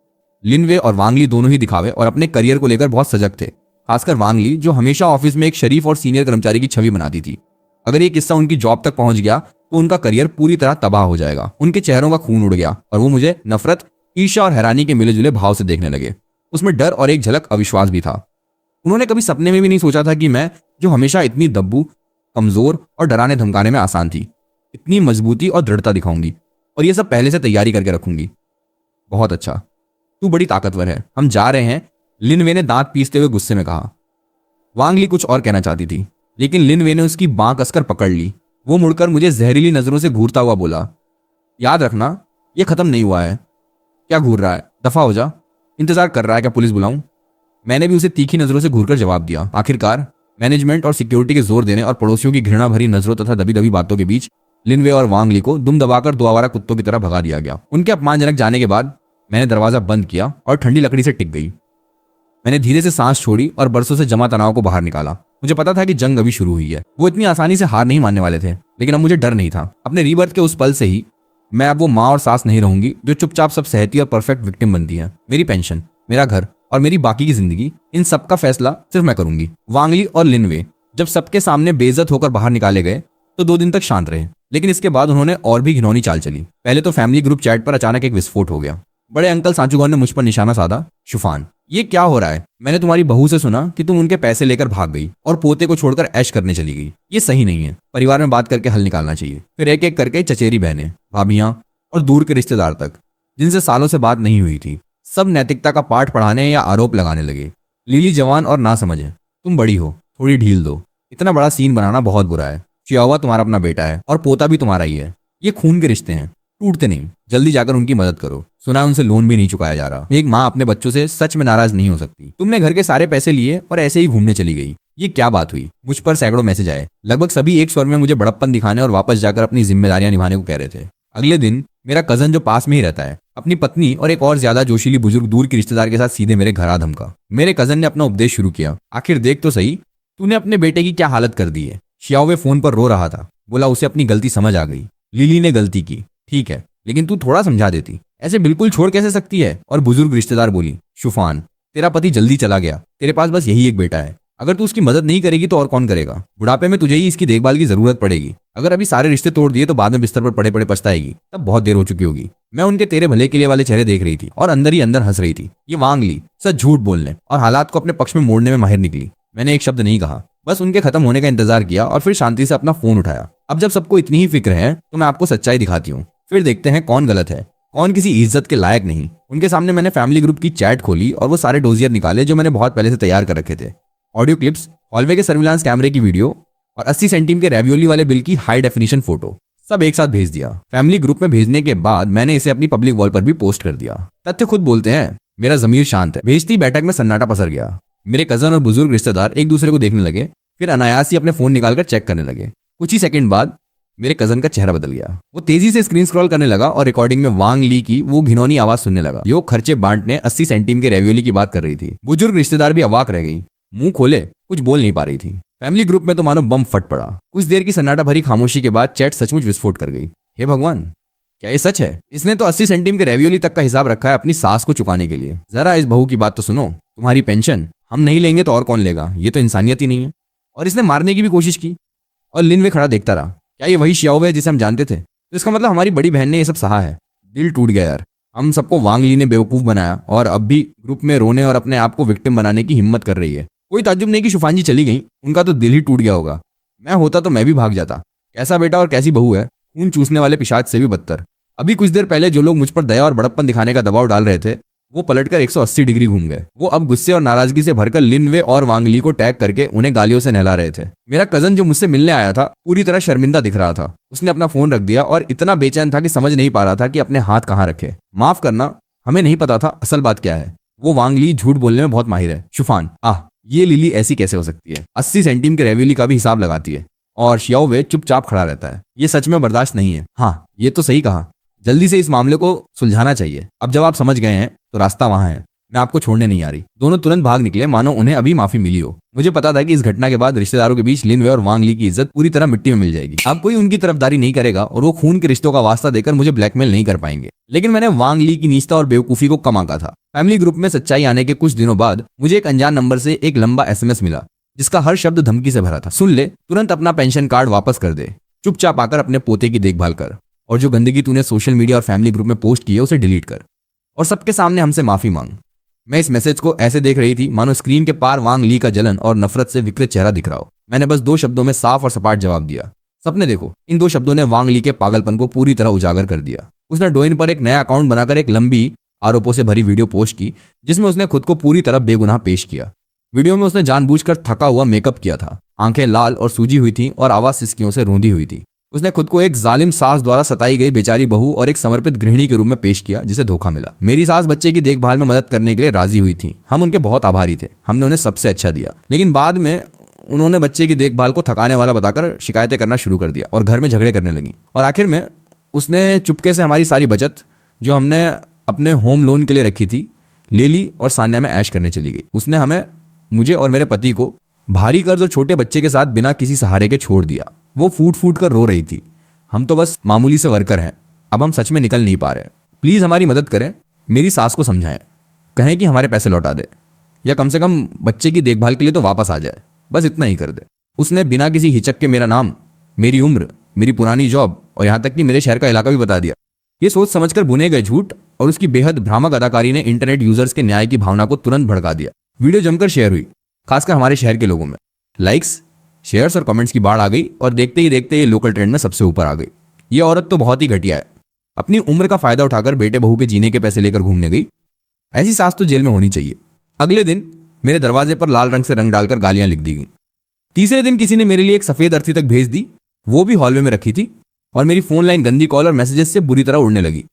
लिनवे और वांगली दोनों ही दिखावे और अपने करियर को लेकर बहुत सजग थे। खासकर वांगली, जो हमेशा ऑफिस में एक शरीफ और सीनियर कर्मचारी की छवि बनाती थी। अगर ये किस्सा उनकी जॉब तक पहुंच गया तो उनका करियर पूरी तरह तबाह हो जाएगा। उनके चेहरों का खून उड़ गया और वो मुझे नफरत, ईर्ष्या और हैरानी के मिले जुले भाव से देखने लगे। उसमें डर और एक झलक अविश्वास भी था। उन्होंने कभी सपने में भी नहीं सोचा था कि मैं, जो हमेशा इतनी दब्बू, कमजोर और डराने धमकाने में आसान थी, इतनी मजबूती और दृढ़ता दिखाऊंगी, और ये सब पहले से तैयारी करके रखूंगी। बहुत अच्छा, तू बड़ी ताकतवर है, हम जा रहे हैं, लिनवे ने दांत पीसते हुए गुस्से में कहा। वांग ली कुछ और कहना चाहती थी, लेकिन लिनवे ने उसकी बांह कसकर पकड़ ली। वो मुड़कर मुझे जहरीली नजरों से घूरता हुआ बोला, याद रखना, ये खत्म नहीं हुआ है। क्या घूर रहा है, दफा हो जा। इंतजार कर रहा है क्या पुलिस बुलाऊं? मैंने भी उसे तीखी नजरों से घूरकर जवाब दिया। आखिरकार मैनेजमेंट और सिक्योरिटी के जोर देने और पड़ोसियों की घृणा भरी नजरों तथा दबी दबी बातों के बीच लिनवे और वांग ली को दुम दबाकर दो आवारा कुत्तों की तरह भगा दिया गया। उनके अपमानजनक जाने के बाद मैंने दरवाजा बंद किया और ठंडी लकड़ी से टिक गई। मैंने धीरे से सांस छोड़ी और बरसों से जमा तनाव को बाहर निकाला। मुझे पता था कि जंग अभी शुरू हुई है। वो इतनी आसानी से हार नहीं मानने वाले थे, लेकिन अब मुझे डर नहीं था। अपने रीबर्थ के उस पल से ही मैं अब वो माँ और सास नहीं रहूंगी जो चुपचाप सब सहती और परफेक्ट विक्टिम बनती है। मेरी पेंशन, मेरा घर और मेरी बाकी की जिंदगी, इन सब का फैसला सिर्फ मैं करूंगी। वांग ली और लिनवे जब सबके सामने बेइज्जत होकर बाहर निकाले गए तो 2 दिन तक शांत रहे, लेकिन इसके बाद उन्होंने और भी घिनौनी चाल चली। पहले तो फैमिली ग्रुप चैट पर अचानक एक विस्फोट हो गया। बड़े अंकल सांचुगौन ने मुझ पर निशाना साधा। शूफान, ये क्या हो रहा है? मैंने तुम्हारी बहू से सुना कि तुम उनके पैसे लेकर भाग गई और पोते को छोड़कर ऐश करने चली गई। ये सही नहीं है। परिवार में बात करके हल निकालना चाहिए। फिर एक एक करके चचेरी बहनें, भाभियां और दूर के रिश्तेदार तक, जिनसे सालों से बात नहीं हुई थी, सब नैतिकता का पाठ पढ़ाने या आरोप लगाने लगे। लिली जवान और ना समझे, तुम बड़ी हो, थोड़ी ढील दो। इतना बड़ा सीन बनाना बहुत बुरा है। चियावा तुम्हारा अपना बेटा है और पोता भी तुम्हारा ही है। ये खून के रिश्ते हैं, टूटते नहीं। जल्दी जाकर उनकी मदद करो। सुना है उनसे लोन भी नहीं चुकाया जा रहा। एक माँ अपने बच्चों से सच में नाराज नहीं हो सकती। तुमने घर के सारे पैसे लिए और ऐसे ही घूमने चली गई। ये क्या बात हुई? मुझ पर सैकड़ों मैसेज आए। लगभग सभी एक स्वर में मुझे बड़प्पन दिखाने और वापस जाकर अपनी जिम्मेदारियां निभाने को कह रहे थे। अगले दिन मेरा कजन, जो पास में ही रहता है, अपनी पत्नी और एक और ज्यादा जोशीली बुजुर्ग दूर के रिश्तेदार के साथ सीधे मेरे घर आ धमका। मेरे कजन ने अपना उपदेश शुरू किया। आखिर देख तो सही, तूने अपने बेटे की क्या हालत कर दी है। शियाओवे फोन पर रो रहा था। बोला उसे अपनी गलती समझ आ गई। लिली ने गलती की, ठीक है, लेकिन तू थोड़ा समझा देती। ऐसे बिल्कुल छोड़ कैसे सकती है? और बुजुर्ग रिश्तेदार बोली, शूफान, तेरा पति जल्दी चला गया, तेरे पास बस यही एक बेटा है। अगर तू उसकी मदद नहीं करेगी तो और कौन करेगा? बुढ़ापे में तुझे ही इसकी देखभाल की जरूरत पड़ेगी। अगर अभी सारे रिश्ते तोड़ दिए तो बाद में बिस्तर पर पड़े पड़े पछताएगी, तब बहुत देर हो चुकी होगी। मैं उनके तेरे भले के लिए वाले चेहरे देख रही थी और अंदर ही अंदर हंस रही थी। ये वांग ली सच झूठ बोलने और हालात को अपने पक्ष में मोड़ने में माहिर निकली। मैंने एक शब्द नहीं कहा, बस उनके खत्म होने का इंतजार किया और फिर शांति से अपना फोन उठाया। अब जब सबको इतनी ही फिक्र है तो मैं आपको सच्चाई दिखाती हूँ, फिर देखते हैं कौन गलत है, कौन किसी इज्जत के लायक नहीं। उनके सामने मैंने फैमिली ग्रुप की चैट खोली और वो सारे डोजियर निकाले जो मैंने बहुत पहले से तैयार कर रखे थे। ऑडियो क्लिप्स, हॉलवे के सर्विलांस कैमरे की वीडियो और 80 सेंटीम के रेवियोली वाले बिल की हाई डेफिनेशन फोटो, सब एक साथ भेज दिया। फैमिली ग्रुप में भेजने के बाद मैंने इसे अपनी पब्लिक वॉल पर भी पोस्ट कर दिया। तथ्य खुद बोलते हैं, मेरा जमीर शांत है। भेजती बैठक में सन्नाटा पसर गया। मेरे कजन और बुजुर्ग रिश्तेदार एक दूसरे को देखने लगे, फिर अनायास ही अपने फोन निकालकर चेक करने लगे। कुछ ही सेकंड बाद मेरे कजन का चेहरा बदल गया। वो तेजी से स्क्रीन स्क्रॉल करने लगा और रिकॉर्डिंग में वांग ली की वो घिनौनी आवाज सुनने लगा। यो खर्चे बांटने 80 सेंटीम के रेवियोली की बात कर रही थी। बुजुर्ग रिश्तेदार भी अवाक रह गई, मुंह खोले कुछ बोल नहीं पा रही थी। फैमिली ग्रुप में तो मानो बम फट पड़ा। कुछ देर की सन्नाटा भरी खामोशी के बाद चैट सचमुच विस्फोट कर गई। हे भगवान, क्या ये सच है? इसने तो 80 सेंटीम के रेवियोली तक का हिसाब रखा है अपनी सास को चुकाने के लिए। जरा इस बहू की बात तो सुनो। तुम्हारी पेंशन हम नहीं लेंगे तो और कौन लेगा? ये तो इंसानियत ही नहीं है। और इसने मारने की भी कोशिश की और लिनवे खड़ा देखता रहा। क्या ये वही शियाओवे है जिसे हम जानते थे? तो इसका मतलब हमारी बड़ी बहन ने ये सब सहा है। दिल टूट गया यार। हम सबको वांग ली ने बेवकूफ बनाया और अब भी ग्रुप में रोने और अपने आप को विक्टिम बनाने की हिम्मत कर रही है। कोई ताज्जुब नहीं कि शूफान जी चली गई। उनका तो दिल ही टूट गया होगा। मैं होता तो मैं भी भाग जाता। कैसा बेटा और कैसी बहू है, खून चूसने वाले पिशाच से भी बदतर। अभी कुछ देर पहले जो लोग मुझ पर दया और बड़प्पन दिखाने का दबाव डाल रहे थे, वो पलटकर 180 डिग्री घूम गए। वो अब गुस्से और नाराजगी से भरकर लिनवे और वांग ली को टैग करके उन्हें गालियों से नहला रहे थे। मेरा कजन जो मुझसे मिलने आया था पूरी तरह शर्मिंदा दिख रहा था। उसने अपना फोन रख दिया और इतना बेचैन था कि समझ नहीं पा रहा था कि अपने हाथ कहाँ रखे। माफ करना, हमें नहीं पता था असल बात क्या है। वो वांग ली झूठ बोलने में बहुत माहिर है। शूफान, ये लिली ऐसी कैसे हो सकती है? 80 सेंटीम के रेवियोली का भी हिसाब लगाती है और शियाओवे चुपचाप खड़ा रहता है। ये सच में बर्दाश्त नहीं है। हाँ, ये तो सही कहा। जल्दी से इस मामले को सुलझाना चाहिए। अब जब आप समझ गए हैं तो रास्ता वहां है। मैं आपको छोड़ने नहीं आ रही। दोनों तुरंत भाग निकले मानो उन्हें अभी माफी मिली हो। मुझे पता था कि इस घटना के बाद रिश्तेदारों के बीच लिनवे और वांग ली की इज्जत पूरी तरह मिट्टी में मिल जाएगी। अब कोई उनकी तरफदारी नहीं करेगा और वो खून के रिश्तों का वास्ता देकर मुझे ब्लैकमेल नहीं कर पाएंगे। लेकिन मैंने वांग ली की नीचता और बेवकूफी को कम आंका था। फैमिली ग्रुप में सच्चाई आने के कुछ दिनों बाद मुझे एक अनजान नंबर से एक लंबा SMS मिला जिसका हर शब्द धमकी से भरा था। सुन ले, तुरंत अपना पेंशन कार्ड वापस कर दे, चुपचाप आकर अपने पोते की देखभाल कर, और जो गंदगी तूने सोशल मीडिया और फैमिली ग्रुप में पोस्ट की है उसे डिलीट कर, और सबके सामने हमसे माफी मांग। मैं इस मैसेज को ऐसे देख रही थी मानो स्क्रीन के पार वांग ली का जलन और नफरत से विकृत चेहरा दिख रहा हो। मैंने बस 2 शब्दों में साफ और सपाट जवाब दिया, सपने देखो। इन 2 शब्दों ने वांग ली के पागलपन को पूरी तरह उजागर कर दिया। उसने डोइन पर एक नया अकाउंट बनाकर एक लंबी आरोपों से भरी वीडियो पोस्ट की, जिसमें उसने खुद को पूरी तरह बेगुनाह पेश किया। वीडियो में उसने जानबूझकर थका हुआ मेकअप किया था, आंखें लाल और सूजी हुई थी और आवाज सिसकियों से रूंधी हुई थी। उसने खुद को एक जालिम सास द्वारा सताई गई बेचारी बहू और एक समर्पित गृहिणी के रूप में पेश किया जिसे धोखा मिला। मेरी सास बच्चे की देखभाल में मदद करने के लिए राजी हुई थी। हम उनके बहुत आभारी थे, हमने उन्हें सबसे अच्छा दिया। लेकिन बाद में उन्होंने बच्चे की देखभाल को थकाने वाला बताकर शिकायतें करना शुरू कर दिया और घर में झगड़े करने लगी। और आखिर में उसने चुपके से हमारी सारी बचत जो हमने अपने होम लोन के लिए रखी थी ले ली और सान्या में ऐश करने चली गई। उसने हमें, मुझे और मेरे पति को भारी कर्ज और छोटे बच्चे के साथ बिना किसी सहारे के छोड़ दिया। वो फूट फूट कर रो रही थी। हम तो बस मामूली से वर्कर हैं, अब हम सच में निकल नहीं पा रहे। प्लीज हमारी मदद करें, मेरी सास को समझाएं, कहें कि हमारे पैसे लौटा दे या कम से कम बच्चे की देखभाल के लिए तो वापस आ जाए, बस इतना ही कर दे। उसने बिना किसी हिचक के मेरा नाम, मेरी उम्र, मेरी पुरानी जॉब और यहाँ तक कि मेरे शहर का इलाका भी बता दिया। ये सोच समझकर बुने गए झूठ और उसकी बेहद भ्रामक अदाकारी ने इंटरनेट यूजर्स के न्याय की भावना को तुरंत भड़का दिया। वीडियो जमकर शेयर हुई, खासकर हमारे शहर के लोगों में। लाइक्स, शेयर्स और कमेंट्स की बाढ़ आ गई और देखते ही देखते ये लोकल ट्रेंड में सबसे ऊपर आ गई। ये औरत तो बहुत ही घटिया है, अपनी उम्र का फायदा उठाकर बेटे बहू के जीने के पैसे लेकर घूमने गई। ऐसी सास तो जेल में होनी चाहिए। अगले दिन मेरे दरवाजे पर लाल रंग से रंग डालकर गालियां लिख दी गई। तीसरे दिन किसी ने मेरे लिए एक सफेद अर्थी तक भेज दी, वो भी हॉलवे में रखी थी, और मेरी फोन लाइन गंदी कॉल और मैसेजेस से बुरी तरह उड़ने लगी।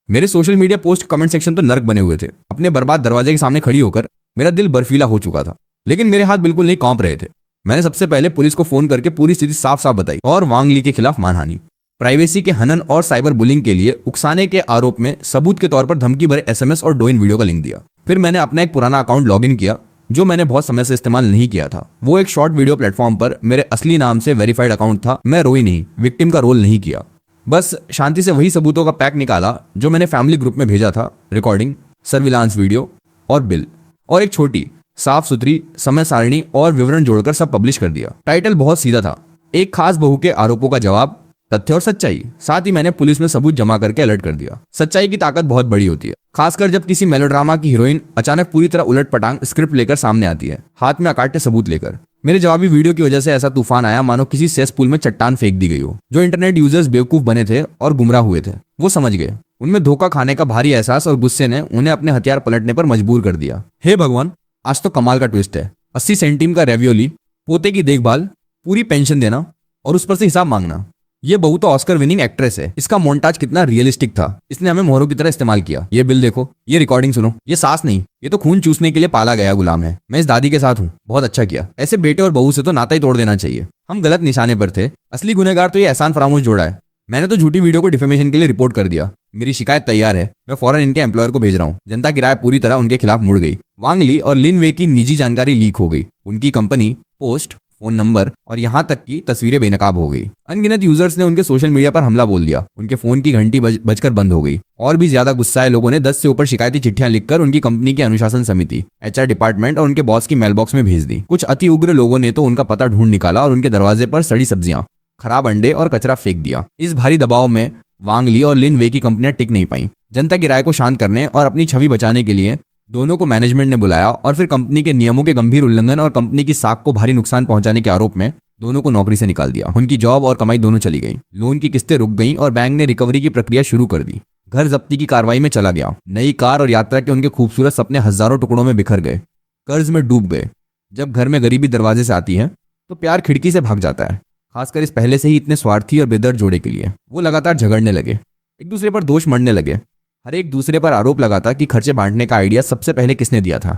मेरे social media post comment section तो नर्क बने हुए थे। अपने बर्बाद दरवाजे के सामने खड़ी होकर मेरा दिल बर्फीला हो चुका था, लेकिन मेरे हाथ बिल्कुल नहीं कांप रहे थे। मैंने सबसे पहले पुलिस को फोन करके पूरी स्थिति साफ साफ बताई और वांग ली के खिलाफ मानहानि, प्राइवेसी के हनन और साइबर बुलिंग के लिए उकसाने के आरोप में सबूत के तौर पर धमकी भरे SMS और डोइन वीडियो का लिंक दिया। फिर मैंने अपना एक पुराना अकाउंट लॉगिन किया जो मैंने बहुत समय से इस्तेमाल नहीं किया था। वो एक शॉर्ट वीडियो प्लेटफॉर्म पर मेरे असली नाम से वेरीफाइड अकाउंट था। मैं रोई नहीं, विक्टिम का रोल नहीं किया, बस शांति से वही सबूतों का पैक निकाला जो मैंने फैमिली ग्रुप में भेजा था, रिकॉर्डिंग, सर्विलांस वीडियो और बिल, और एक छोटी साफ सुथरी समय सारणी और विवरण जोड़कर सब पब्लिश कर दिया। टाइटल बहुत सीधा था, एक खास बहू के आरोपों का जवाब, तथ्य और सच्चाई। साथ ही मैंने पुलिस में सबूत जमा करके अलर्ट कर दिया। सच्चाई की ताकत बहुत बड़ी होती है, खासकर जब किसी मेलोड्रामा की हीरोइन अचानक पूरी तरह उलट पटांग स्क्रिप्ट लेकर सामने आती है, हाथ में अकाट्य सबूत लेकर। मेरे जवाबी वीडियो की वजह से ऐसा तूफान आया मानो किसी सेसपूल में चट्टान फेंक दी गई हो। जो इंटरनेट यूजर्स बेवकूफ बने थे और गुमराह हुए थे, वो समझ गए। उनमें धोखा खाने का भारी एहसास और गुस्से ने उन्हें अपने हथियार पलटने पर मजबूर कर दिया। हे भगवान, आज तो कमाल का ट्विस्ट है। 80 सेंटीम का रेवियोली, पोते की देखभाल, पूरी पेंशन देना और उस पर से हिसाब मांगना। ये बहू तो ऑस्कर विनिंग एक्ट्रेस है। इसका मोन्टाज कितना रियलिस्टिक था। इसने हमें मोहरों की तरह इस्तेमाल किया। ये बिल देखो, ये रिकॉर्डिंग सुनो, ये सास नहीं, ये तो खून चूसने के लिए पाला गया गुलाम है। मैं इस दादी के साथ हूँ, बहुत अच्छा किया। ऐसे बेटे और बहू से तो नाता ही तोड़ देना चाहिए। हम गलत निशाने पर थे, असली गुनहगार तो ये एहसान फरामोश जोड़ा है। मैंने तो झूठी वीडियो को डिफेमेशन के लिए रिपोर्ट कर दिया। मेरी शिकायत तैयार है, मैं फौरन इनके एम्प्लॉयर को भेज रहा हूँ। जनता की राय पूरी तरह उनके खिलाफ मुड़ गई। वांग ली और लिन वे की निजी जानकारी लीक हो गई। उनकी कंपनी, पोस्ट, फोन नंबर और यहाँ तक की तस्वीरें बेनकाब हो गई। अनगिनत यूजर्स ने उनके सोशल मीडिया पर हमला बोल दिया। उनके फोन की घंटी बजकर बंद हो गई। और भी ज्यादा गुस्साए लोगों ने 10 से ऊपर शिकायती चिट्ठियां लिखकर उनकी कंपनी की अनुशासन समिति, HR डिपार्टमेंट और उनके बॉस की मेलबॉक्स में भेज दी। कुछ अति उग्र लोगों ने तो उनका पता ढूंढ निकाला और उनके दरवाजे पर सड़ी सब्जियां, खराब अंडे और कचरा फेंक दिया। इस भारी दबाव में वांग ली और लिन वे की कंपनियां टिक नहीं पाई। जनता की राय को शांत करने और अपनी छवि बचाने के लिए दोनों को मैनेजमेंट ने बुलाया और फिर कंपनी के नियमों के गंभीर उल्लंघन और कंपनी की साख को भारी नुकसान पहुंचाने के आरोप में दोनों को नौकरी से निकाल दिया। उनकी जॉब और कमाई दोनों चली गई। लोन की किस्तें रुक गईं और बैंक ने रिकवरी की प्रक्रिया शुरू कर दी। घर जब्ती की कार्रवाई में चला गया। नई कार और यात्रा के उनके खूबसूरत सपने हजारों टुकड़ों में बिखर गए, कर्ज में डूब गए। जब घर में गरीबी दरवाजे से आती है तो प्यार खिड़की से भाग जाता है, खासकर इस पहले से ही इतने स्वार्थी और बेदर्द जोड़े के लिए। वो लगातार झगड़ने लगे, एक दूसरे पर दोष मढ़ने लगे। हर एक दूसरे पर आरोप लगाता कि खर्चे बांटने का आइडिया सबसे पहले किसने दिया था।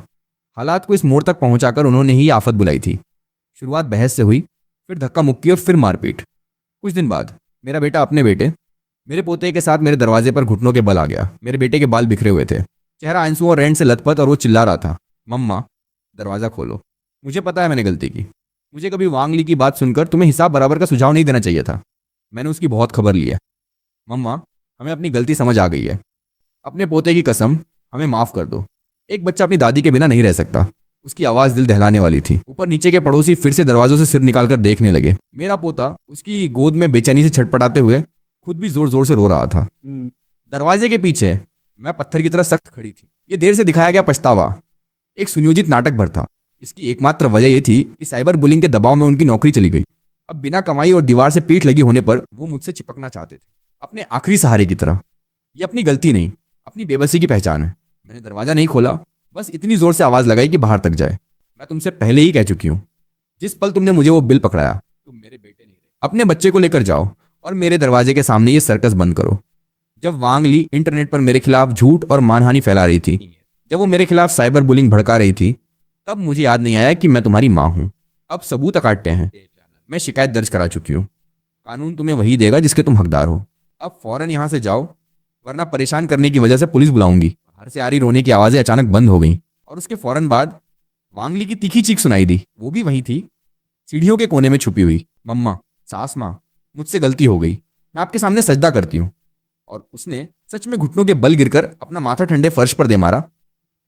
हालात को इस मोड़ तक पहुंचाकर उन्होंने ही आफत बुलाई थी। शुरुआत बहस से हुई, फिर धक्का मुक्की और फिर मारपीट। कुछ दिन बाद मेरा बेटा अपने बेटे, मेरे पोते के साथ मेरे दरवाजे पर घुटनों के बल आ गया। मेरे बेटे के बाल बिखरे हुए थे, चेहरा आंसुओं और रेंट से लथपथ, और वो चिल्ला रहा था, मम्मा दरवाजा खोलो। मुझे पता है मैंने गलती की। मुझे कभी वांग ली की बात सुनकर तुम्हें हिसाब बराबर का सुझाव नहीं देना चाहिए था। मैंने उसकी बहुत खबर ली है। मम्मा, हमें अपनी गलती समझ आ गई है। अपने पोते की कसम, हमें माफ कर दो। एक बच्चा अपनी दादी के बिना नहीं रह सकता। उसकी आवाज दिल दहलाने वाली थी। ऊपर नीचे के पड़ोसी फिर से दरवाजों से सिर निकालकर देखने लगे। मेरा पोता उसकी गोद में बेचैनी से छटपटाते हुए खुद भी जोर जोर से रो रहा था। दरवाजे के पीछे मैं पत्थर की तरह सख्त खड़ी थी। ये देर से दिखाया गया पछतावा एक सुनियोजित नाटक भर था। इसकी एकमात्र वजह यह थी कि साइबर बुलिंग के दबाव में उनकी नौकरी चली गई। अब बिना कमाई और दीवार से पीठ लगी होने पर वो मुझसे चिपकना चाहते थे, अपने आखिरी सहारे की तरह। ये अपनी गलती नहीं, अपनी बेबसी की पहचान है। मैंने दरवाजा नहीं खोला, बस इतनी जोर से आवाज लगाई कि बाहर तक जाए। मैं तुमसे पहले ही कह चुकी हूँ, जिस पल तुमने मुझे वो बिल पकड़ाया, तुम मेरे बेटे नहीं रहे। अपने बच्चे को लेकर जाओ और मेरे दरवाजे के सामने ये सर्कस बंद करो। जब वांग ली इंटरनेट पर मेरे खिलाफ झूठ और मानहानि फैला रही थी, जब वो मेरे खिलाफ साइबर बुलिंग भड़का रही थी, तब मुझे याद नहीं आया कि मैं तुम्हारी माँ हूं। अब सबूत काटते हैं। मैं शिकायत दर्ज करा चुकी हूँ। कानून तुम्हें वही देगा जिसके तुम हकदार हो। अब फौरन यहां से जाओ, वरना परेशान करने की वजह से पुलिस बुलाऊंगी। बाहर से आ रही रोने की आवाजें अचानक बंद हो गई और उसके फौरन बाद वांगली की तीखी चीख सुनाई दी। वो भी वही थी, सीढ़ियों के कोने में छुपी हुई। मम्मा, सास माँ, मुझसे गलती हो गई, मैं आपके सामने सजदा करती हूँ। और उसने सच में घुटनों के बल गिरकर अपना माथा ठंडे फर्श पर दे मारा।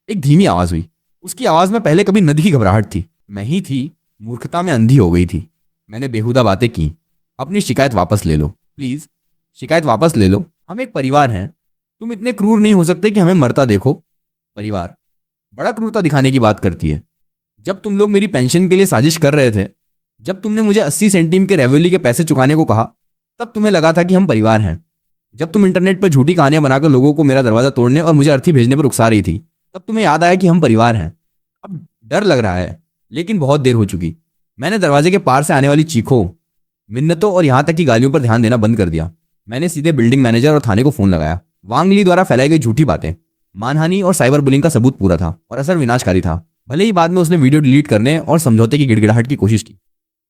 एक धीमी आवाज हुई। उसकी आवाज में पहले कभी नदी की घबराहट थी। मैं ही थी, मूर्खता में अंधी हो गई थी। मैंने बेहुदा बातें की। अपनी शिकायत वापस ले लो प्लीज, शिकायत वापस ले लो। हम एक परिवार हैं, तुम इतने क्रूर नहीं हो सकते कि हमें मरता देखो। परिवार बड़ा क्रूरता दिखाने की बात करती है। जब तुम लोग मेरी पेंशन के लिए साजिश कर रहे थे, जब तुमने मुझे 80 सेंटीम के रेवोली के पैसे चुकाने को कहा, तब तुम्हें लगा था कि हम परिवार हैं। जब तुम इंटरनेट पर झूठी कहानियां बनाकर लोगों को मेरा दरवाजा तोड़ने और मुझे अर्थी भेजने पर उकसा रही थी, तब तुम्हें याद आया कि हम परिवार हैं। अब डर लग रहा है, लेकिन बहुत देर हो चुकी। मैंने दरवाजे के पार से आने वाली चीखों, मिन्नतों और यहां तक कि गालियों पर ध्यान देना बंद कर दिया। मैंने सीधे बिल्डिंग मैनेजर और थाने को फोन लगाया। वांग ली द्वारा फैलाई गई झूठी बातें, मानहानि और साइबर बुलिंग का सबूत पूरा था और असर विनाशकारी था। भले ही बाद में उसने वीडियो डिलीट करने और समझौते की गिड़गिड़ाहट की कोशिश की,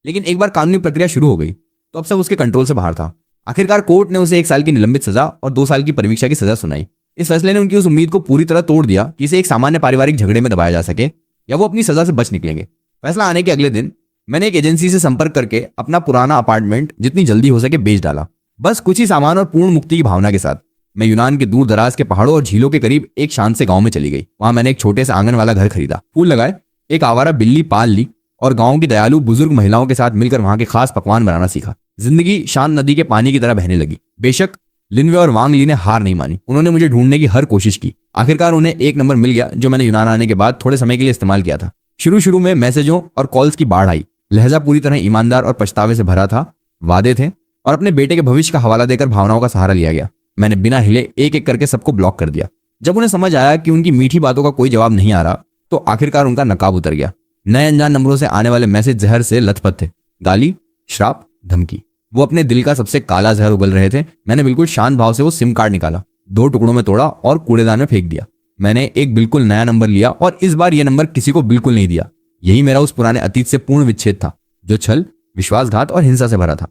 लेकिन एक बार कानूनी प्रक्रिया शुरू हो गई तो अब सब उसके कंट्रोल से बाहर था। आखिरकार कोर्ट ने उसे 1 साल की निलंबित सजा और 2 साल की परीक्षा की सजा सुनाई। इस फैसले ने उनकी उस उम्मीद को पूरी तरह तोड़ दिया कि इसे एक सामान्य पारिवारिक झगड़े में दबाया जा सके या वो अपनी सजा से बच निकलेंगे। फैसला आने के अगले दिन मैंने एक एजेंसी से संपर्क करके अपना पुराना अपार्टमेंट जितनी जल्दी हो सके बेच डाला, बस कुछ ही सामान और पूर्ण मुक्ति की भावना के साथ। मैं यूनान के दूर दराज के पहाड़ों और झीलों के करीब एक शांत से गांव में चली गई। वहां मैंने एक छोटे से आंगन वाला घर खरीदा, फूल लगाए, एक आवारा बिल्ली पाल ली और गांव की दयालु बुजुर्ग महिलाओं के साथ मिलकर वहां के खास पकवान बनाना सीखा। जिंदगी शांत नदी के पानी की तरह बहने लगी। बेशक लिनवे और वांग ली ने हार नहीं मानी। उन्होंने मुझे ढूंढने की हर कोशिश की। आखिरकार उन्हें एक नंबर मिल गया जो मैंने यूनान आने के बाद थोड़े समय के लिए इस्तेमाल किया था। शुरू में मैसेजों और कॉल्स की बाढ़ आई। लहजा पूरी तरह ईमानदार और पछतावे से भरा था। वादे थे और अपने बेटे के भविष्य का हवाला देकर भावनाओं का सहारा लिया गया। मैंने बिना हिले एक एक करके सबको ब्लॉक कर दिया। जब उन्हें समझ आया कि उनकी मीठी बातों का कोई जवाब नहीं आ रहा, तो आखिरकार उनका नकाब उतर गया। नए अनजान नंबरों से आने वाले मैसेज जहर से लथपथ थे। गाली, श्राप, धमकी। वो अपने दिल का सबसे काला जहर उगल रहे थे। मैंने बिल्कुल शांत भाव से वो सिम कार्ड निकाला, 2 टुकड़ों में तोड़ा और कूड़ेदान में फेंक दिया। मैंने एक बिल्कुल नया नंबर लिया और इस बार यह नंबर किसी को बिल्कुल नहीं दिया। यही मेरा उस पुराने अतीत से पूर्ण विच्छेद था, जो छल, विश्वासघात और हिंसा से भरा था।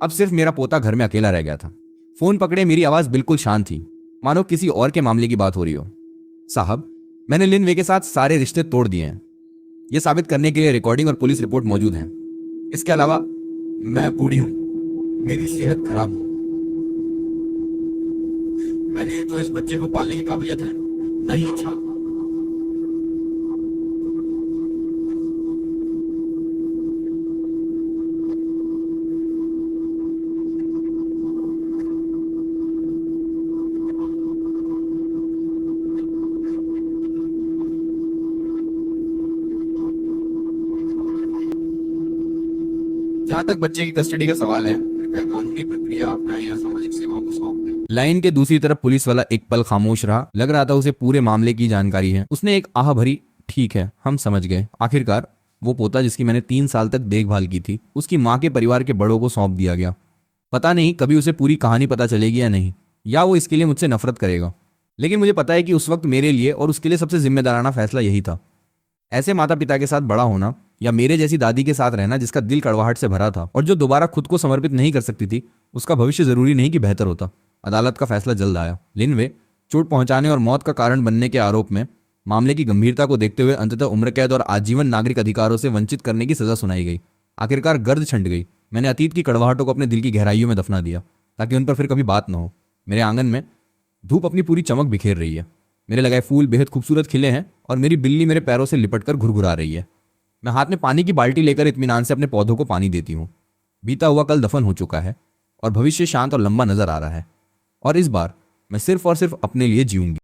अब सिर्फ मेरा पोता घर में अकेला रह गया था। फोन पकड़े मेरी आवाज बिल्कुल शांत थी, मानो किसी और के मामले की बात हो रही हो। साहब, मैंने लिन वे के साथ सारे रिश्ते तोड़ दिए हैं। यह साबित करने के लिए रिकॉर्डिंग और पुलिस रिपोर्ट मौजूद है। इसके अलावा मैं बूढ़ी हूं, मेरी सेहत खराब है, मैंने तो इस बच्चे को पालने की काबिलियत है नहीं। अच्छा, जहां तक बच्चे की कस्टडी का सवाल है, कृपया कानूनी प्रक्रिया अपनाएं या सामाजिक सेवाओं को सौंप दें। लाइन के दूसरी तरफ पुलिस वाला एक पल खामोश रहा। लग रहा था उसे पूरे मामले की जानकारी है। उसने एक आह भरी, ठीक है, हम समझ गए। आखिरकार वो पोता जिसकी मैंने 3 साल तक देखभाल की थी, उसकी माँ के परिवार के बड़ों को सौंप दिया गया। पता नहीं कभी उसे पूरी कहानी पता चलेगी या नहीं, या वो इसके लिए मुझसे नफरत करेगा। लेकिन मुझे पता है कि उस वक्त मेरे लिए और उसके लिए सबसे जिम्मेदाराना फैसला यही था। ऐसे माता पिता के साथ बड़ा होना या मेरे जैसी दादी के साथ रहना जिसका दिल कड़वाहट से भरा था और जो दोबारा खुद को समर्पित नहीं कर सकती थी, उसका भविष्य जरूरी नहीं कि बेहतर होता। अदालत का फैसला जल्द आया। लिन वे चोट पहुंचाने और मौत का कारण बनने के आरोप में मामले की गंभीरता को देखते हुए अंततः उम्र कैद और आजीवन नागरिक अधिकारों से वंचित करने की सजा सुनाई गई। आखिरकार गर्द छंट गई। मैंने अतीत की कड़वाहटों को अपने दिल की गहराइयों में दफना दिया ताकि उन पर फिर कभी बात न हो। मेरे आंगन में धूप अपनी पूरी चमक बिखेर रही है। मेरे लगाए फूल बेहद खूबसूरत खिले हैं और मेरी बिल्ली मेरे पैरों से लिपट कर घुरघुरा रही है। मैं हाथ में पानी की बाल्टी लेकर इत्मीनान से अपने पौधों को पानी देती हूँ। बीता हुआ कल दफन हो चुका है और भविष्य शांत और लंबा नजर आ रहा है। और इस बार मैं सिर्फ और सिर्फ अपने लिए जीऊंगी।